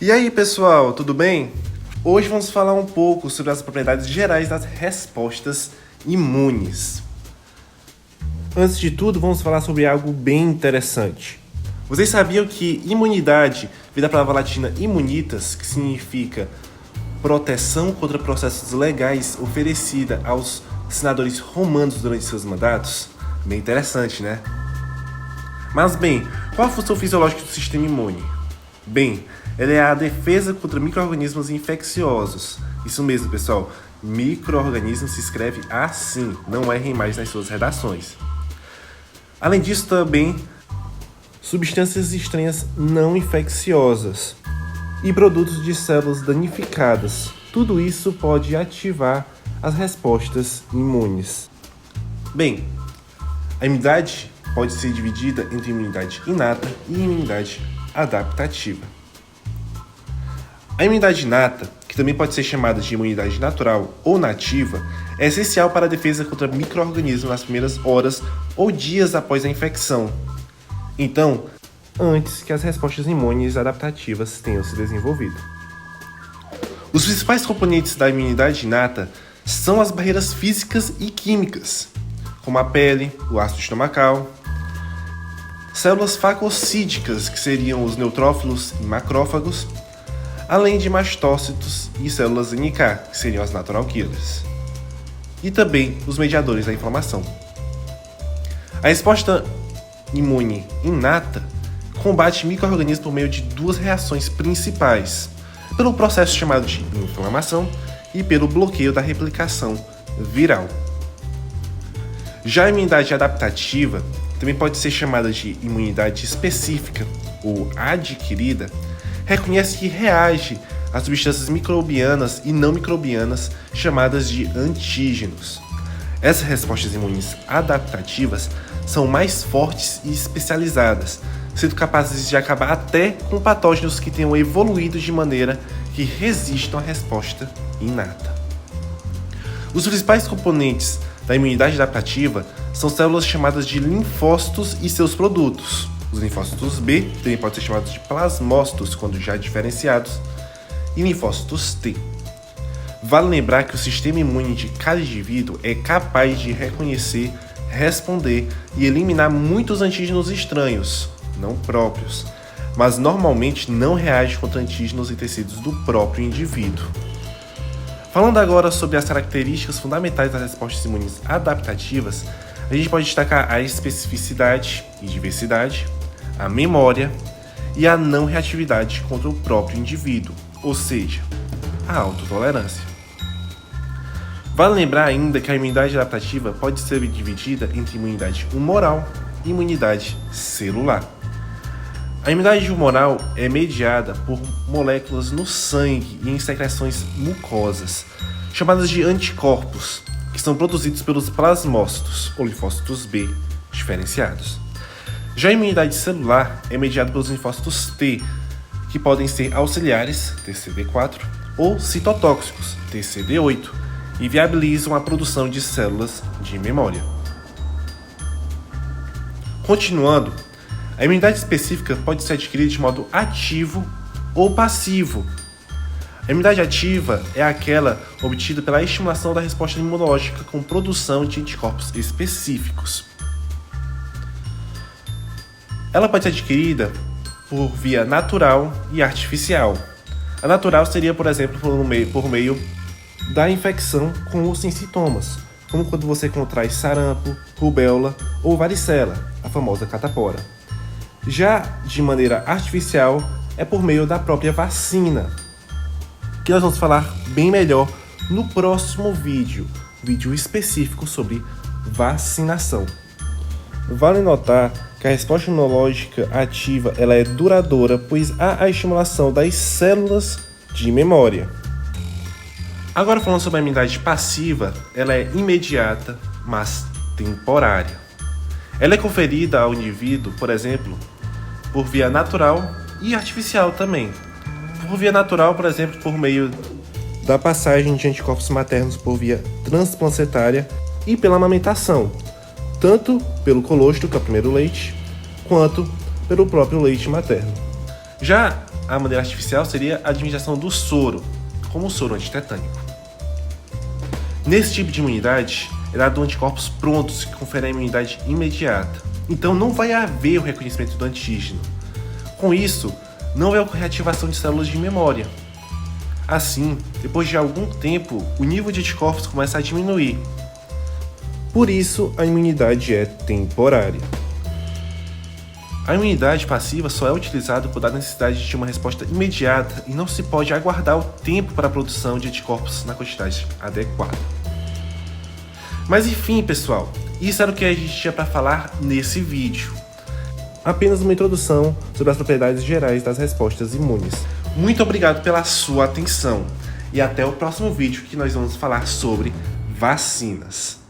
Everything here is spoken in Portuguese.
E aí, pessoal, tudo bem? Hoje vamos falar um pouco sobre as propriedades gerais das respostas imunes. Antes de tudo, vamos falar sobre algo bem interessante. Vocês sabiam que imunidade vem da palavra latina immunitas, que significa proteção contra processos legais oferecida aos senadores romanos durante seus mandatos? Bem interessante, né? Mas bem, qual a função fisiológica do sistema imune? Bem, ela é a defesa contra micro-organismos infecciosos. Isso mesmo, pessoal. Micro-organismo se escreve assim, não errem mais nas suas redações. Além disso, também, substâncias estranhas não infecciosas e produtos de células danificadas. Tudo isso pode ativar as respostas imunes. Bem, a imunidade pode ser dividida entre imunidade inata e imunidade adaptativa. A imunidade inata, que também pode ser chamada de imunidade natural ou nativa, é essencial para a defesa contra micro-organismos nas primeiras horas ou dias após a infecção. Então, antes que as respostas imunes adaptativas tenham se desenvolvido. Os principais componentes da imunidade inata são as barreiras físicas e químicas, como a pele, o ácido estomacal, células fagocídicas, que seriam os neutrófilos e macrófagos, além de mastócitos e células NK, que seriam as natural killers, e também os mediadores da inflamação. A resposta imune inata combate micro-organismos por meio de duas reações principais, pelo processo chamado de inflamação e pelo bloqueio da replicação viral. Já a imunidade adaptativa também pode ser chamada de imunidade específica ou adquirida, reconhece que reage a substâncias microbianas e não microbianas chamadas de antígenos. Essas respostas imunes adaptativas são mais fortes e especializadas, sendo capazes de acabar até com patógenos que tenham evoluído de maneira que resistam à resposta inata. Os principais componentes da imunidade adaptativa são células chamadas de linfócitos e seus produtos. Os linfócitos B também podem ser chamados de plasmócitos quando já diferenciados, e linfócitos T. Vale lembrar que o sistema imune de cada indivíduo é capaz de reconhecer, responder e eliminar muitos antígenos estranhos, não próprios, mas normalmente não reage contra antígenos e tecidos do próprio indivíduo. Falando agora sobre as características fundamentais das respostas imunes adaptativas, a gente pode destacar a especificidade e diversidade, a memória e a não reatividade contra o próprio indivíduo, ou seja, a autotolerância. Vale lembrar ainda que a imunidade adaptativa pode ser dividida entre imunidade humoral e imunidade celular. A imunidade humoral é mediada por moléculas no sangue e em secreções mucosas, chamadas de anticorpos, que são produzidos pelos plasmócitos ou linfócitos B diferenciados. Já a imunidade celular é mediada pelos linfócitos T, que podem ser auxiliares, TCD4, ou citotóxicos, TCD8, e viabilizam a produção de células de memória. Continuando, a imunidade específica pode ser adquirida de modo ativo ou passivo. A imunidade ativa é aquela obtida pela estimulação da resposta imunológica com produção de anticorpos específicos. Ela pode ser adquirida por via natural e artificial. A natural seria, por exemplo, por meio da infecção com ou sem sintomas, como quando você contrai sarampo, rubéola ou varicela, a famosa catapora. Já de maneira artificial é por meio da própria vacina, que nós vamos falar bem melhor no próximo vídeo específico sobre vacinação. Vale notar que a resposta imunológica ativa ela é duradoura, pois há a estimulação das células de memória. Agora falando sobre a imunidade passiva, ela é imediata, mas temporária. Ela é conferida ao indivíduo, por exemplo, por via natural e artificial também. Por via natural, por exemplo, por meio da passagem de anticorpos maternos por via transplacentária e pela amamentação, tanto pelo colostro, que é o primeiro leite, quanto pelo próprio leite materno. Já a maneira artificial seria a administração do soro, como o soro antitetânico. Nesse tipo de imunidade, é dado anticorpos prontos que conferem a imunidade imediata. Então não vai haver o reconhecimento do antígeno. Com isso, não vai ocorrer ativação de células de memória. Assim, depois de algum tempo, o nível de anticorpos começa a diminuir. Por isso, a imunidade é temporária. A imunidade passiva só é utilizada por dar necessidade de uma resposta imediata e não se pode aguardar o tempo para a produção de anticorpos na quantidade adequada. Mas enfim, pessoal, isso era o que a gente tinha para falar nesse vídeo. Apenas uma introdução sobre as propriedades gerais das respostas imunes. Muito obrigado pela sua atenção e até o próximo vídeo que nós vamos falar sobre vacinas.